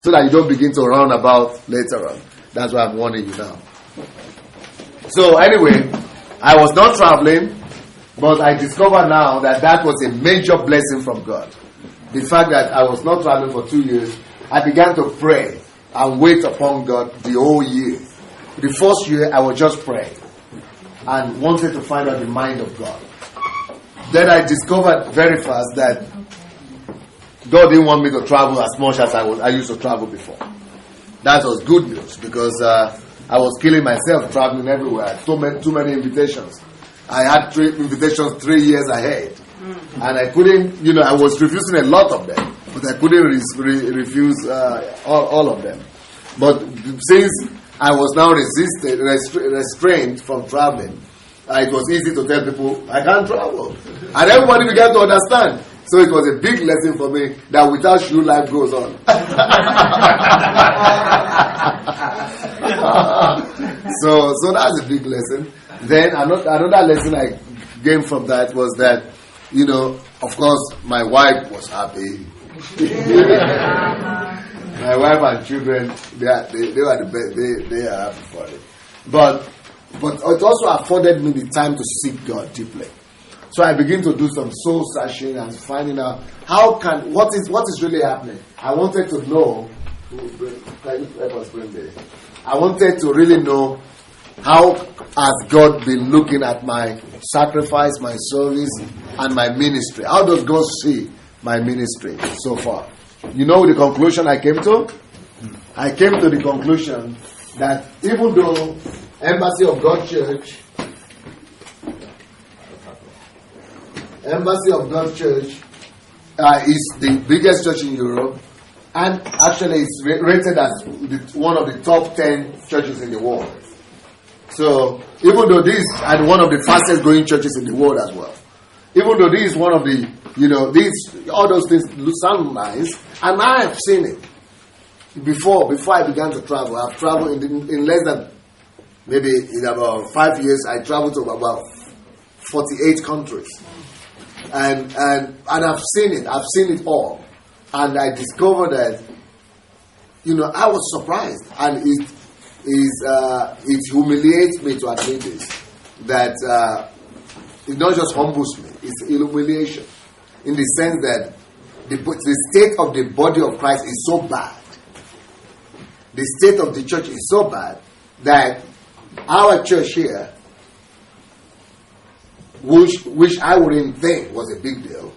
So that you don't begin to run about later on. That's why I'm warning you now. So anyway, I was not traveling, but I discovered now that was a major blessing from God. The fact that I was not traveling for 2 years, I began to pray and wait upon God the whole year. The first year, I was just praying and wanted to find out the mind of God. Then I discovered very fast that God didn't want me to travel as much as I used to travel before. That was good news because I was killing myself traveling everywhere. Too many invitations. I had 3 invitations 3 years ahead. And I couldn't, I was refusing a lot of them. But I couldn't refuse all of them. But since I was now restrained from traveling, it was easy to tell people, I can't travel. And everybody began to understand. So it was a big lesson for me that without you, life goes on. So that's a big lesson. Then another lesson I gained from that was that, of course, my wife was happy. My wife and children, they were the best. They are happy for it. But it also afforded me the time to seek God deeply. So I begin to do some soul searching and finding out what is really happening. I wanted to know. Can you help us bring this? I wanted to really know how has God been looking at my sacrifice, my service, and my ministry. How does God see my ministry so far? You know the conclusion I came to? I came to the conclusion that even though Embassy of God Church is the biggest church in Europe, and actually it's rated as one of the top 10 churches in the world. So even though this is and one of the fastest growing churches in the world as well, even though this is one of the all those things sound nice, and I have seen it before I began to travel. I've traveled in less than maybe in about 5 years. I traveled to about 48 countries. And I've seen it. I've seen it all. And I discovered that, I was surprised. And it humiliates me to admit this. That it not just humbles me. It's humiliation. In the sense that the state of the body of Christ is so bad. The state of the church is so bad that our church here, which I wouldn't think was a big deal,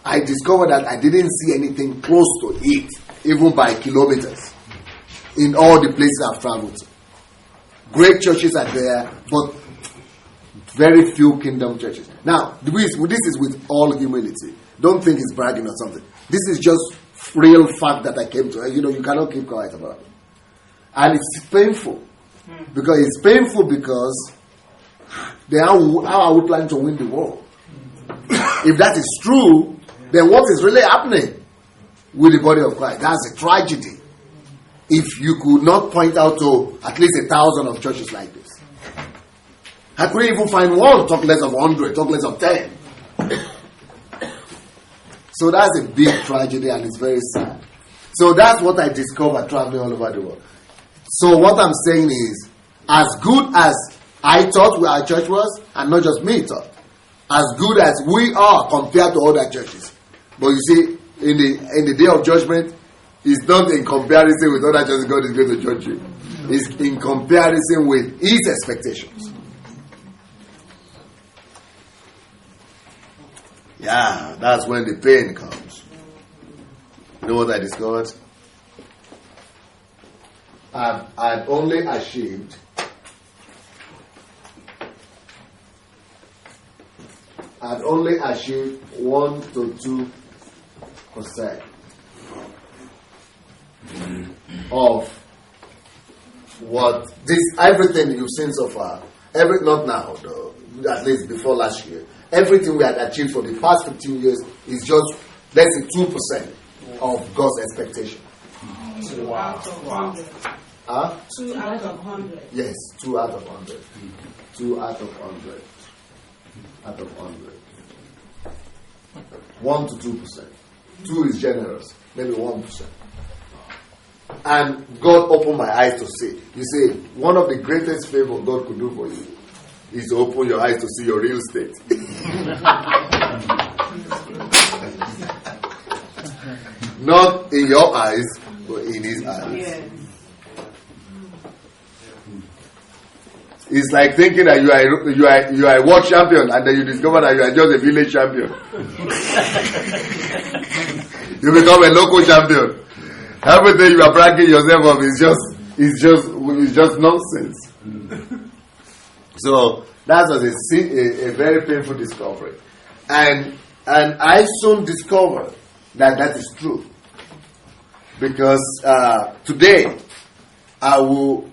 I discovered that I didn't see anything close to it, even by kilometers, in all the places I've traveled to. Great churches are there, but very few kingdom churches. Now, this is with all humility. Don't think it's bragging or something. This is just real fact that I came to. You cannot keep quiet about it. And it's painful. Because it's painful because then how are we planning to win the war? If that is true, then what is really happening with the body of Christ? That's a tragedy. If you could not point out to at least 1,000 of churches like this. I couldn't even find one, talk less of 100, talk less of 10. So that's a big tragedy and it's very sad. So that's what I discovered traveling all over the world. So what I'm saying is, as good as I thought our church was, and not just me thought, as good as we are compared to other churches. But you see, in the day of judgment, it's not in comparison with other churches God is going to judge you. It's in comparison with His expectations. Yeah, that's when the pain comes. You know what I discovered? I've only achieved I've only achieved 1 to 2% of what everything you've seen so far. Not now though, at least before last year. Everything we had achieved for the past 15 years is just less than 2% of God's expectation. Wow. 2 out of 100. Yes, 2 out of 100. 2 out of 100. Out of 100. 1 to 2%. 2 is generous. Maybe 1%. And God opened my eyes to see. You see, one of the greatest favors God could do for you is to open your eyes to see your real estate. Not in your eyes, but in His eyes. Yes. It's like thinking that you are a world champion, and then you discover that you are just a village champion. You become a local champion. Everything you are bragging yourself of is just nonsense. So that was a very painful discovery, and I soon discovered that is true, because today I will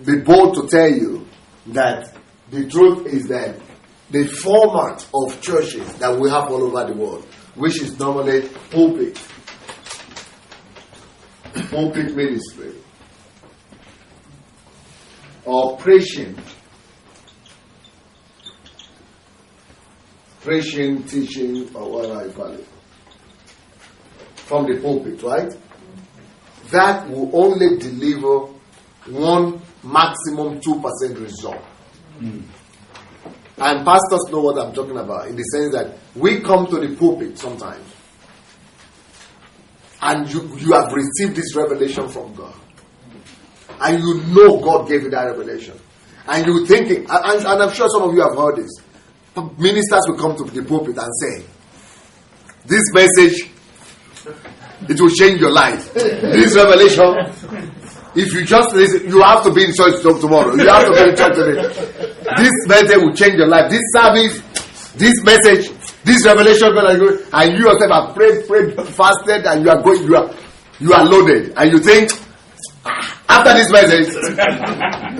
be bold to tell you that the truth is that the format of churches that we have all over the world, which is normally pulpit ministry, or preaching, teaching, or whatever you call it, from the pulpit, right? That will only deliver one, maximum 2% result. And pastors know what I'm talking about, in the sense that we come to the pulpit sometimes and you have received this revelation from God, and you know God gave you that revelation, and you're thinking, and I'm sure some of you have heard this, ministers will come to the pulpit and say, this message, it will change your life. This revelation, if you just listen, you have to be in church tomorrow. You have to be in church today. This message will change your life. This service, this message, this revelation, and you yourself have prayed, fasted, and you are going, you are loaded, and you think, after this message,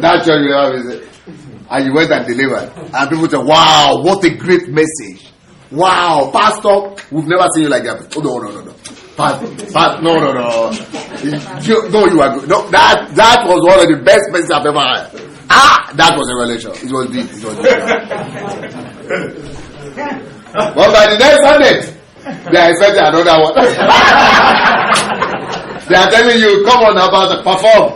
that's what you have, and you went and delivered, and people say, wow, what a great message! Wow, pastor, we've never seen you like that. Oh, no. Pastor, no. You are good. No, that was one of the best messages I've ever had. That was a revelation. It was deep. But by the next Sunday, they are expecting another one. They are telling you, come on, about to perform.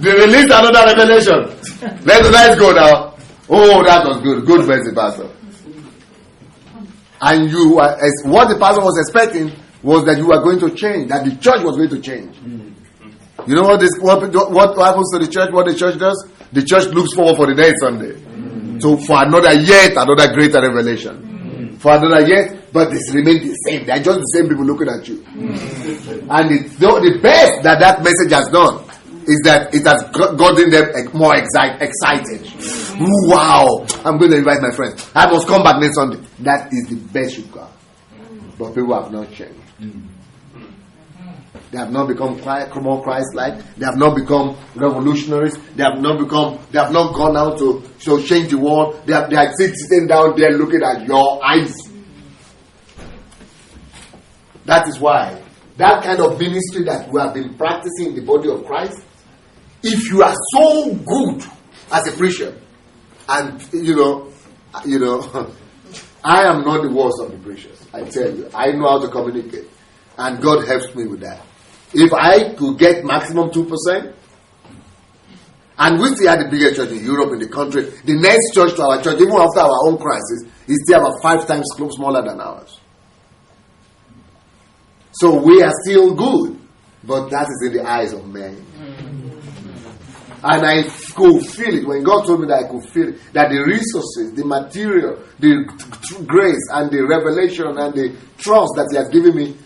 They released another revelation. Let's go now. Oh, that was good. Good message, Pastor. And what the pastor was expecting was that you were going to change, that the church was going to change. You know what happens to the church? What the church does? The church looks forward for the next Sunday. So for another greater revelation. For another yet, but they remain the same. They are just the same people looking at you. And the best that message has done is that it has gotten them more excited. Ooh, wow, I'm going to invite my friends. I must come back next Sunday. That is the best you've got. But people have not changed. They have not become more Christ-like. They have not become revolutionaries. They have not gone out to change the world. They are sitting down there looking at your eyes. That is why that kind of ministry that we have been practicing in the body of Christ, if you are so good as a preacher, and you know, I am not the worst of the preachers. I tell you, I know how to communicate, and God helps me with that. If I could get maximum 2%, and we still had the biggest church in Europe, in the country, the next church to our church, even after our own crisis, is still about 5 times smaller than ours. So we are still good, but that is in the eyes of men. And I could feel it when God told me that I could feel it, that the resources, the material, the grace and the revelation and the trust that He has given me,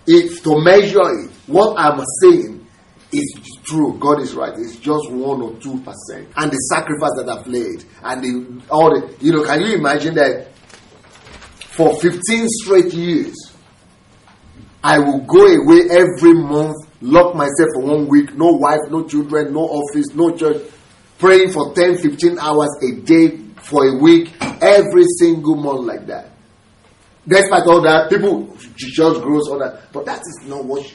to measure it, what I'm saying is true. God is right. It's just 1 or 2%, and the sacrifice that I've laid, and can you imagine that for 15 straight years, I will go away every month, lock myself for 1 week, no wife, no children, no office, no church, praying for 10, 15 hours a day for a week, every single month like that. Despite all that, people, church grows, all that, but that is not what,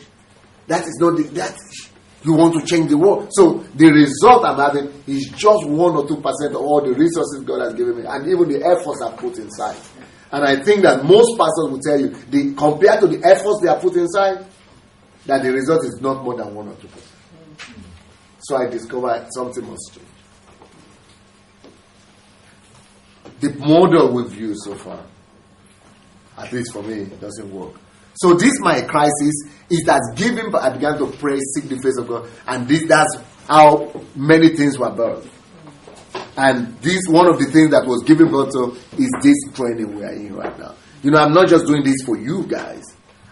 you want to change the world. So the result I'm having is just 1 or 2% of all the resources God has given me, and even the efforts I've put inside. And I think that most pastors will tell you, compared to the efforts they are put inside, that the result is not more than 1 or 2%. So I discovered something must change. The model we've used so far, at least for me, it doesn't work. So this my crisis is that giving, I began to pray, seek the face of God, and that's how many things were birthed. And this, one of the things that was given birth to is this training we are in right now. You know, I'm not just doing this for you guys.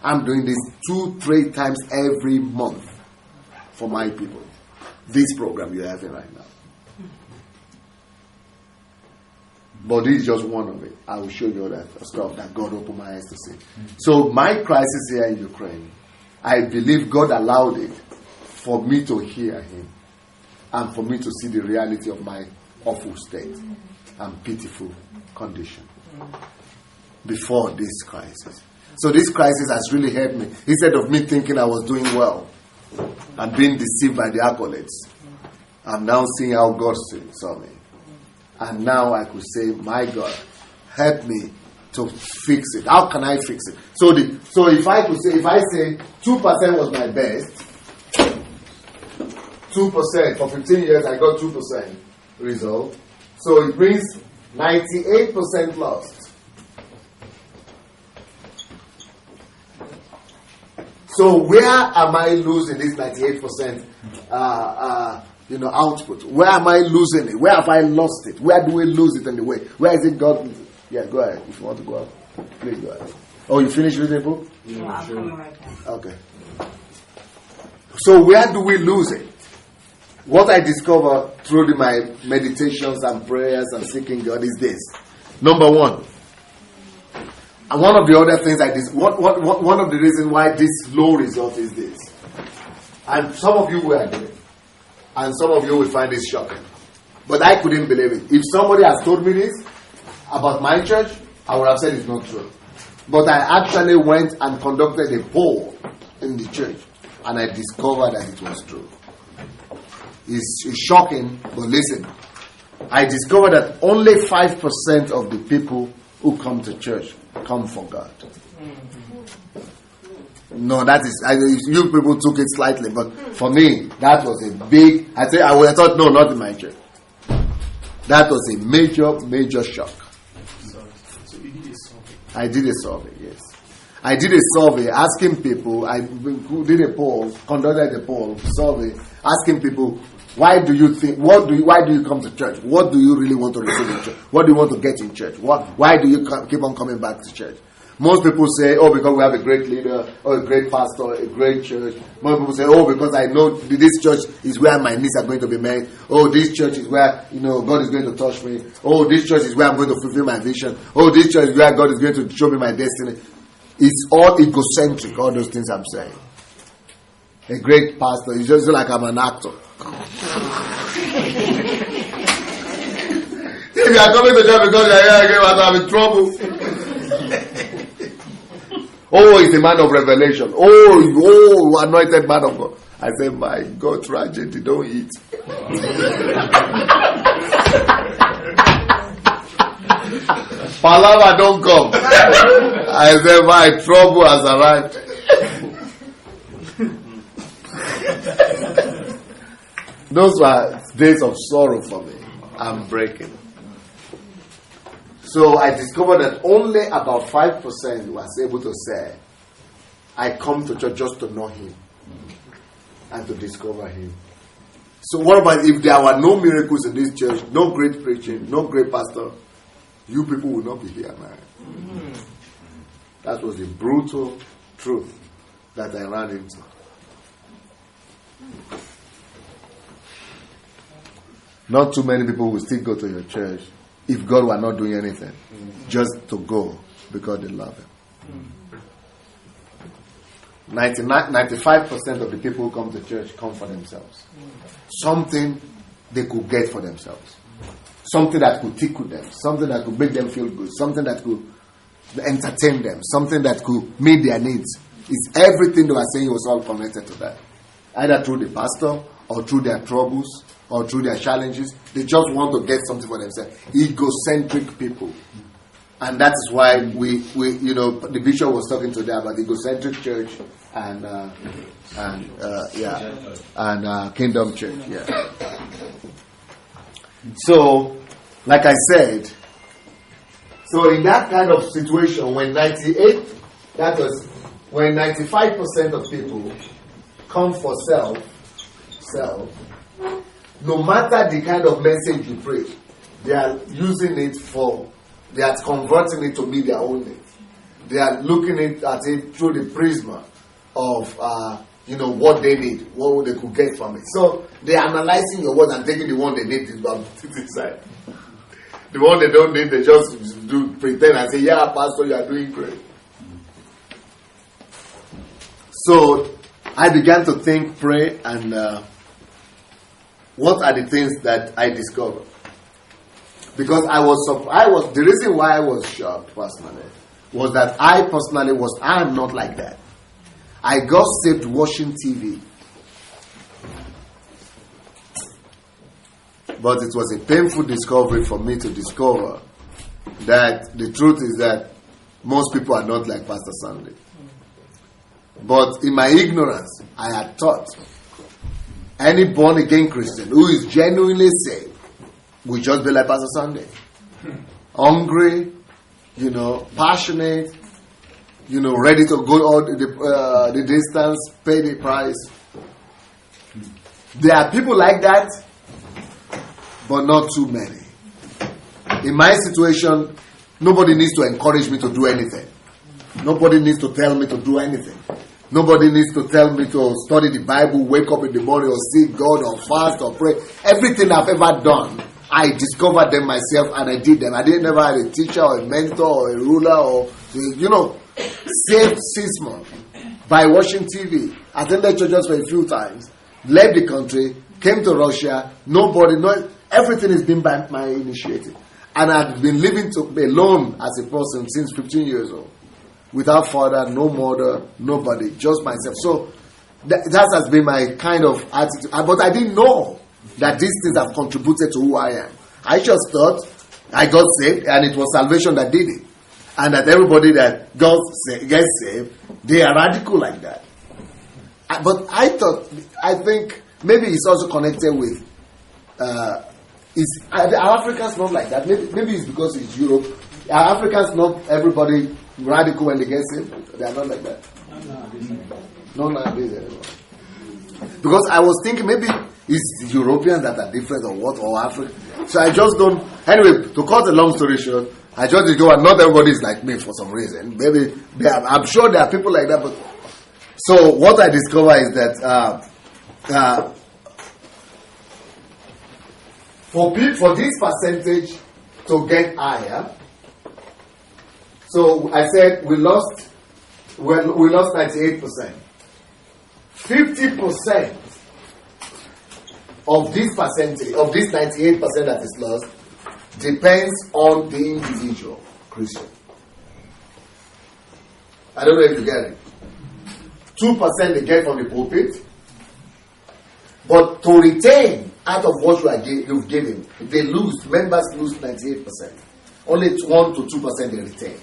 I'm doing this 2-3 times every month for my people. This program you're having right now. But this is just one of it. I will show you other stuff that God opened my eyes to see. So my crisis here in Ukraine, I believe God allowed it for me to hear Him and for me to see the reality of my awful state and pitiful condition before this crisis. So this crisis has really helped me. Instead of me thinking I was doing well and being deceived by the accolades, I'm now seeing how God saw me. And now I could say, my God, help me to fix it. How can I fix it? So if I say 2% was my best, 2% for 15 years I got 2% result. So it brings 98% lost. So where am I losing this 98% output? Where am I losing it? Where have I lost it? Where do we lose it anyway? Where is it God? Yeah, go ahead. If you want to go out, please go ahead. Oh, you finished reading the book? Yeah, I'm coming right now. Okay. So where do we lose it? What I discover through my meditations and prayers and seeking God is this. Number one. And one of the other things one of the reasons why this low result is this. And some of you will agree. And some of you will find this shocking. But I couldn't believe it. If somebody has told me this about my church, I would have said it's not true. But I actually went and conducted a poll in the church. And I discovered that it was true. It's shocking, but listen. I discovered that only 5% of the people who come to church come for God. No, that is, you people took it slightly, but for me, that was a big, I thought, no, not in my church. That was a major shock. So you did a survey? I did a survey, yes. I did a survey asking people, conducted a poll, survey, asking people, why do you come to church? What do you really want to receive in church? What do you want to get in church? Why do you keep on coming back to church? Most people say, oh, because we have a great leader, or a great pastor, a great church. Most people say, oh, because I know this church is where my needs are going to be met. Oh, this church is where, God is going to touch me. Oh, this church is where I'm going to fulfill my vision. Oh, this church is where God is going to show me my destiny. It's all egocentric, all those things I'm saying. A great pastor, it's just like I'm an actor. If you are coming to church because you are here again, I'm in trouble. Oh, he's a man of revelation. Oh, anointed man of God. I say, my God, tragedy, don't eat. Palava, don't come. I say, my trouble has arrived. Those were days of sorrow for me. I'm breaking. So I discovered that only about 5% was able to say, I come to church just to know Him and to discover Him. So what about if there were no miracles in this church, no great preaching, no great pastor, you people would not be here, man. Mm-hmm. That was the brutal truth that I ran into. Not too many people will still go to your church if God were not doing anything, just to go because they love Him. 95% of the people who come to church come for themselves. Something they could get for themselves. Something that could tickle them. Something that could make them feel good. Something that could entertain them. Something that could meet their needs. It's everything they were saying was all connected to that. Either through the pastor or through their troubles or through their challenges. They just want to get something for themselves. Egocentric people. And that is why we the bishop was talking today about the egocentric church and Kingdom Church. Yeah. So, like I said, so in that kind of situation, when 95% of people come for self, no matter the kind of message you preach, they are using it they are converting it to meet their own needs. They are looking at it through the prism of what they need, what they could get from it. So they are analyzing your words and taking the one they need inside. The one they don't need, they just pretend and say, "Yeah, Pastor, you are doing great." So I began to think, pray, and what are the things that I discovered? Because the reason why I was shocked personally was that I am not like that. I got saved watching TV. But it was a painful discovery for me to discover that the truth is that most people are not like Pastor Sunday. But in my ignorance, I had thought any born-again Christian who is genuinely saved will just be like Pastor Sunday. Hungry, passionate, ready to go all the distance, pay the price. There are people like that, but not too many. In my situation, nobody needs to encourage me to do anything. Nobody needs to tell me to do anything. Nobody needs to tell me to study the Bible, wake up in the morning, or seek God, or fast, or pray. Everything I've ever done, I discovered them myself and I did them. I never had a teacher or a mentor or a ruler or, saved 6 months by watching TV. Attended churches for a few times, left the country, came to Russia, everything has been by my initiative. And I've been living alone as a person since 15 years old. Without father, no mother, nobody, just myself. So that has been my kind of attitude. But I didn't know that these things have contributed to who I am. I just thought I got saved and it was salvation that did it. And that everybody that gets saved, they are radical like that. But I think maybe it's also connected with, are Africans not like that? Maybe it's because it's Europe. Are Africans not everybody radical when they get saved? They are not like that. No, nowadays anymore. Because I was thinking maybe it's Europeans that are different or what, or African. So I just don't. Anyway, to cut a long story short, I just go and not everybody is like me for some reason. Maybe I'm sure there are people like that. But so what I discover is that for this percentage to get higher. So I said we lost 98%. 50% of this percentage, of this 98% that is lost, depends on the individual Christian. I don't know if you get it. 2% they get from the pulpit, but to retain out of what you've given, they lose. Members lose 98%. Only 1 to 2% they retain.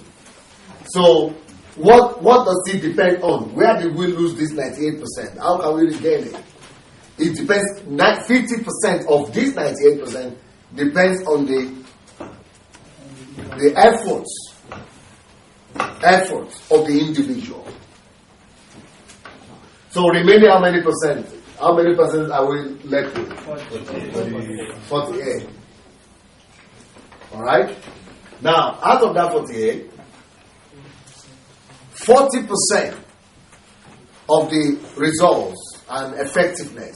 So what does it depend on? Where did we lose this 98%? How can we regain it? It depends. 50% of this 98% depends on the efforts of the individual. So remaining how many percent? How many percent are we left with? 48. Alright? Now, out of that 48, 40% of the results and effectiveness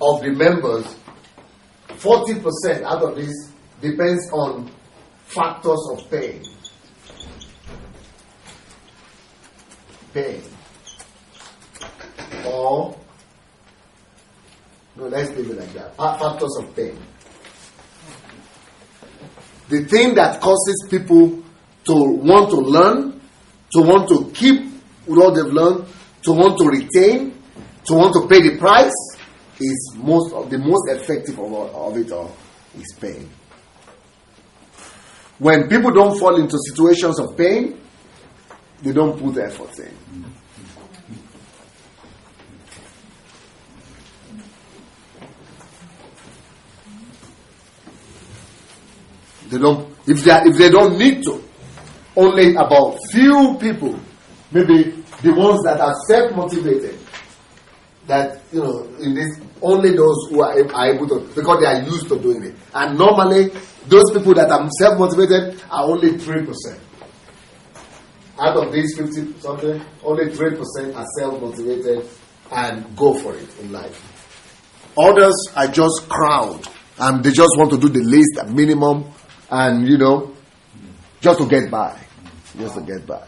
of the members, 40% out of this depends on factors of pain. Or, no, let's leave it like that. Factors of pain. The thing that causes people to want to learn, to want to keep what they've learned, to want to retain, to want to pay the price, is the most effective of it all is pain. when people don't fall into situations of pain, they don't put effort in. They don't. If they don't need to, only about few people, maybe the ones that are self-motivated, that in this, only those who are able to, because they are used to doing it. And normally, those people that are self-motivated are only 3%. Out of these 50 something, only 3% are self-motivated and go for it in life. Others are just crowd, and they just want to do the least, the minimum, and just to get by. Just to get by.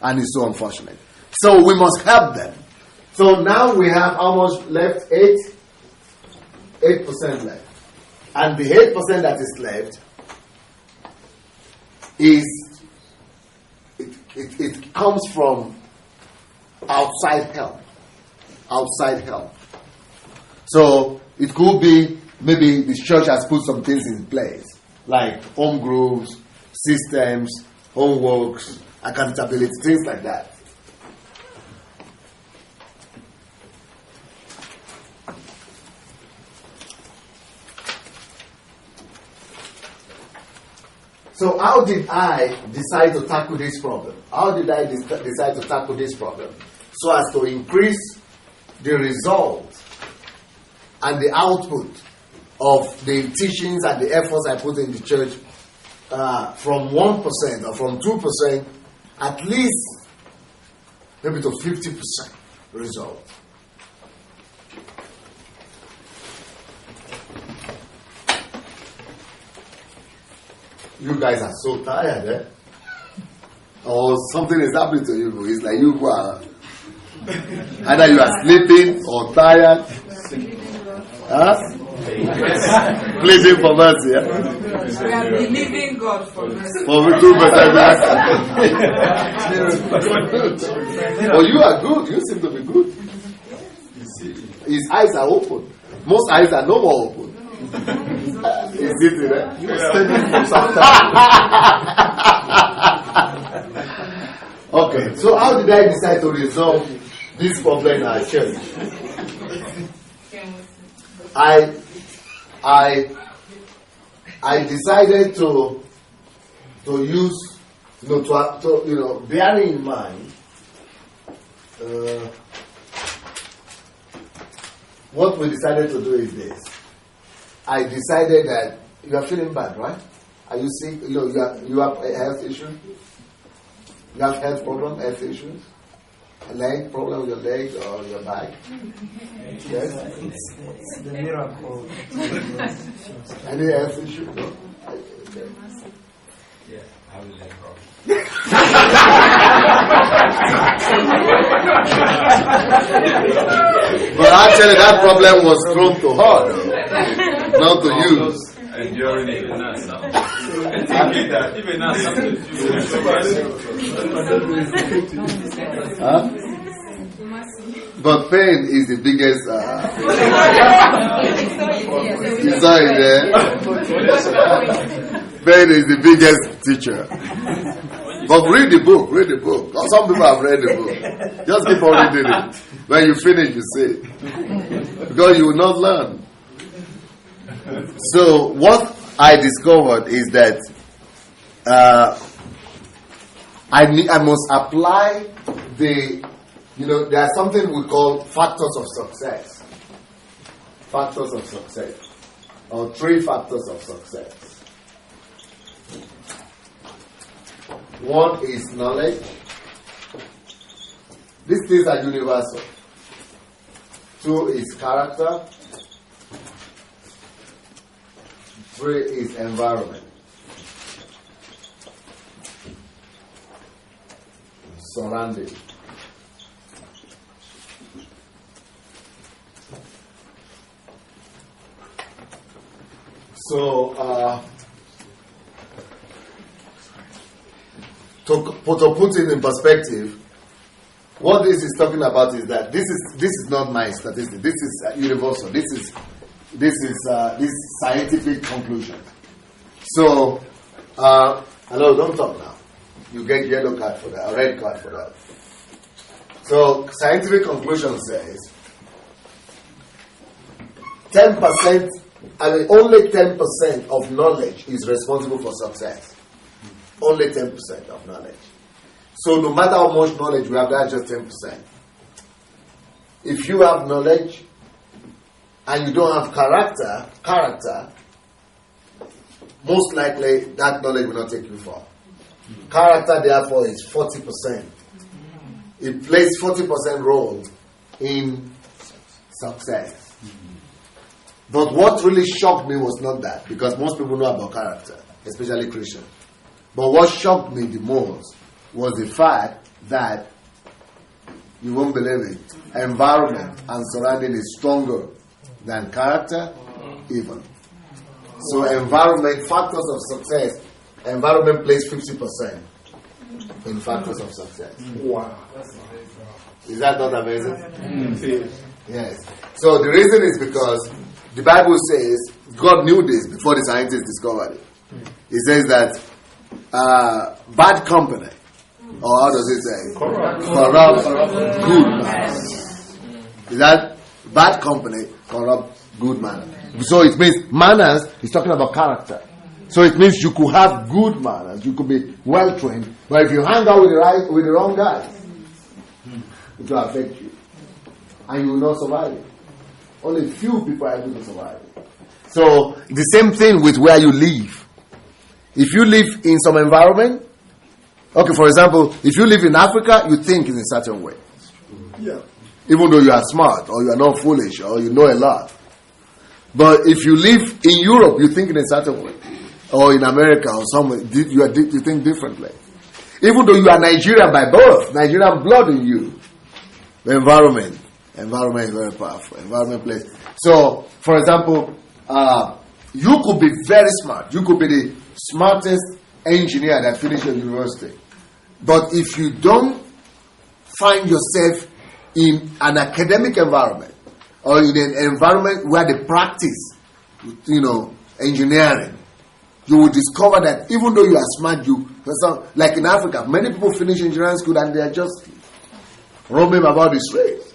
And it's so unfortunate. So we must help them. So now we have how much left? 8% left. And the 8% that is left it comes from outside help. Outside help. So it could be maybe the church has put some things in place, like home groups, systems, homeworks, accountability, things like that. So how did I decide to tackle this problem? How did I decide to tackle this problem? So as to increase the result and the output of the teachings and the efforts I put in the church from 1% or from 2%, at least maybe to 50% result. You guys are so tired, eh? Or something is happening to you. It's like you are either you are sleeping or tired. Huh? Pleading for mercy. Yeah? We are believing God for mercy. For 2%. Oh, you are good. You seem to be good. His eyes are open. Most eyes are no more open. Is it there? You are studying for some time. Okay, so how did I decide to resolve this problem in our church? I decided to use, bearing in mind what we decided to do is this. I decided that you are feeling bad, right? Are you sick? You have a health issue? You have health health issues? A leg problem with your leg or your back? Yes? It's the miracle. Any health issue? No? Okay. Yeah, I have a leg problem. But actually that problem was thrown to her, not to you. And you already did not stop. Even not something. Huh? But pain is the biggest. It's not in there. Pain is the biggest teacher. But read the book. Read the book. Some people have read the book. Just keep on reading it. When you finish, you say, because you will not learn. So what I discovered is that I must apply there are something we call factors of success. Factors of success. Or 3 factors of success. One is knowledge. These things are universal. 2 is character. 3 is environment. Surrounding. So, to put it in perspective, what this is talking about is that this is not my statistic. This is universal. This is scientific conclusion. So, hello, don't talk now. You get yellow card for that, a red card for that. So, scientific conclusion says 10%, only 10% of knowledge is responsible for success. Only 10% of knowledge. So, no matter how much knowledge we have, that's just 10%. If you have knowledge and you don't have character, most likely that knowledge will not take you far. Character, therefore, is 40%. It plays 40% role in success. But what really shocked me was not that, because most people know about character, especially Christians. But what shocked me the most was the fact that, you won't believe it, environment and surrounding is stronger than character, even. So environment, factors of success, environment plays 50% in factors of success. Wow. Is that not amazing? Yes. So the reason is because the Bible says, God knew this before the scientists discovered it. It says that bad company, or how does it say? Corrupt good manners. Is that bad company corrupt good manners? So it means manners is talking about character. So it means you could have good manners, you could be well trained, but if you hang out with the wrong guys, it will affect you, and you will not survive it. Only few people are able to survive it. So the same thing with where you live. If you live in some environment, okay, for example, if you live in Africa, you think in a certain way. Yeah. Even though you are smart, or you are not foolish, or you know a lot. But if you live in Europe, you think in a certain way. Or in America, or somewhere, you think differently. Even though you are Nigerian by birth, Nigerian blood in you. The environment is very powerful. Environment plays. So, for example, you could be very smart. You could be the smartest engineer that finished your university. But if you don't find yourself in an academic environment, or in an environment where they practice, engineering, you will discover that even though you are smart, like in Africa, many people finish engineering school and they are just roaming about the streets.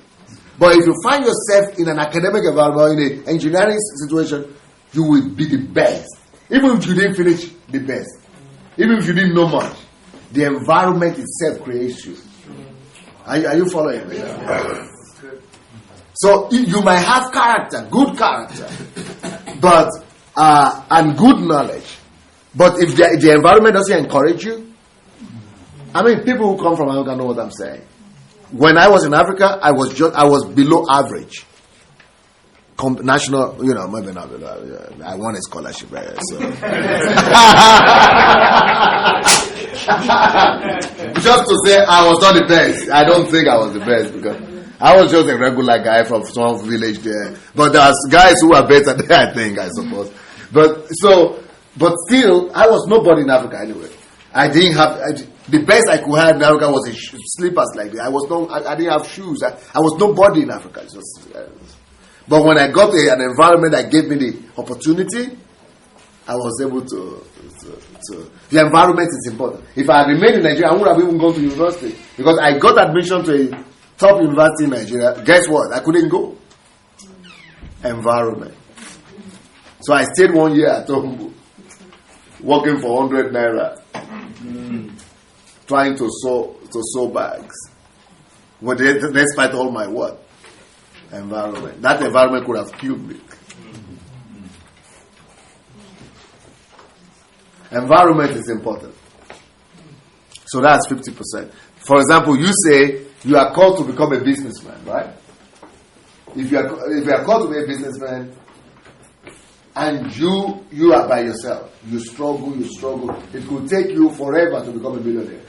But if you find yourself in an academic environment, in an engineering situation, you will be the best. Even if you didn't finish the best, even if you didn't know much, the environment itself creates you. Are you following me? So you might have character, good character, but and good knowledge. But if the environment doesn't encourage you, I mean, people who come from Africa know what I'm saying. When I was in Africa, I was below average. National, maybe not. I won a scholarship, right? So. Just to say, I was not the best. I don't think I was the best because I was just a regular guy from some village there. But there's guys who are better there, I think, I suppose. But still, I was nobody in Africa anyway. I didn't have the best I could have in Africa was slippers like that. I didn't have shoes. I was nobody in Africa. But when I got an environment that gave me the opportunity, I was able to. The environment is important. If I had remained in Nigeria, I would have even gone to university because I got admission to a top university in Nigeria. Guess what? I couldn't go. Environment. So I stayed 1 year at home, working for 100 naira, trying to sew bags. But despite all my work, environment. That environment could have killed me. Environment is important. So that's 50%. For example, you say you are called to become a businessman, right? If you are called to be a businessman and you are by yourself, you struggle, it could take you forever to become a millionaire.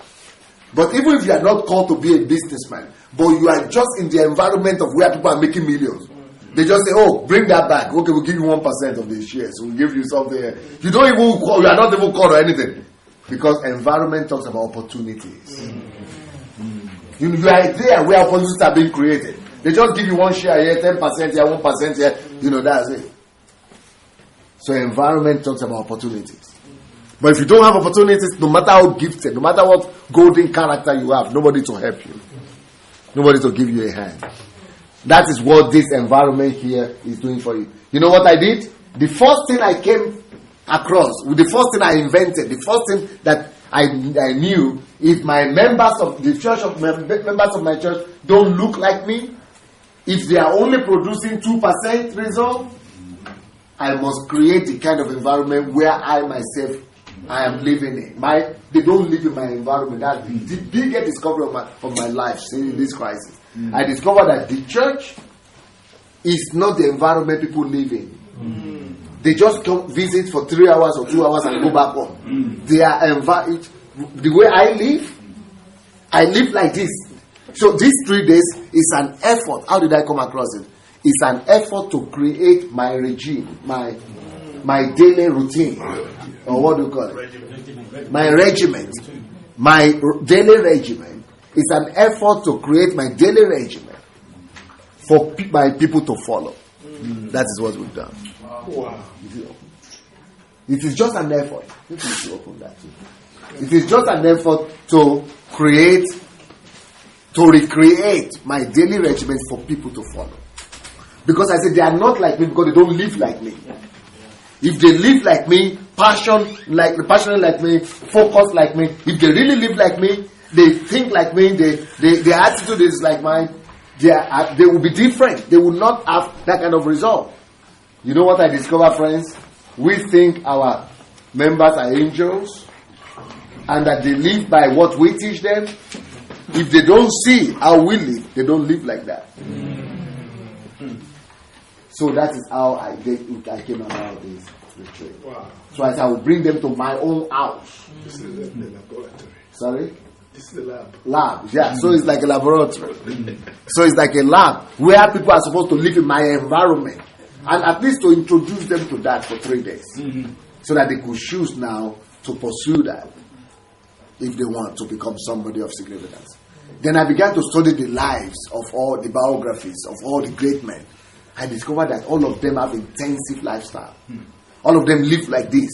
But even if you are not called to be a businessman, but you are just in the environment of where people are making millions, they just say, "Oh, bring that back. Okay, we'll give you 1% of the shares. We'll give you something." You are not even called or anything, because environment talks about opportunities. You are there where opportunities are being created. They just give you 1 share here, 10% here, 1% here. That's it. So environment talks about opportunities. But if you don't have opportunities, no matter how gifted, no matter what golden character you have, nobody to help you. Nobody to give you a hand. That is what this environment here is doing for you. You know what I did? The first thing I came across, the first thing I invented, the first thing that I knew, if my members of the church, members of my church don't look like me, if they are only producing 2% result, I must create the kind of environment where I myself I am living in. They don't live in my environment. That's the biggest discovery of my life in this crisis. I discovered that the church is not the environment people live in. They just come visit for 3 hours or 2 hours and go back home. They are invited. The way I live like this. So these 3 days is an effort. How did I come across it? It's an effort to create my regime, my daily routine, or what do you call it? My regiment. My daily regimen is an effort to create my daily regimen for my people to follow. That is what we've done. Wow. It is just an effort. You need to open that too. It is just an effort to recreate my daily regimen for people to follow. Because I said they are not like me because they don't live like me. If they live like me, passionate like me, focused like me, if they really live like me, they think like me, their attitude is like mine, they will be different. They will not have that kind of result. You know what I discover, friends? We think our members are angels and that they live by what we teach them. If they don't see how we live, they don't live like that. So that is how I came about this retreat. Wow. So I said I will bring them to my own house. This is the laboratory. Sorry? This is the lab. Lab, yeah. So it's like a laboratory. So it's like a lab where people are supposed to live in my environment. And at least to introduce them to that for 3 days. So that they could choose now to pursue that if they want to become somebody of significance. Then I began to study the lives of all the biographies of all the great men. I discovered that all of them have intensive lifestyle. All of them live like this.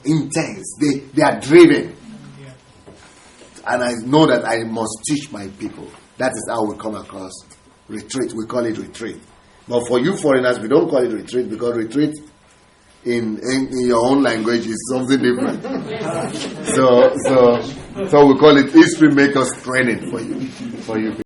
Intense. They are driven. And I know that I must teach my people. That is how we come across retreat. We call it retreat. But for you foreigners, we don't call it retreat because retreat in your own language is something different. So we call it history makers training for you.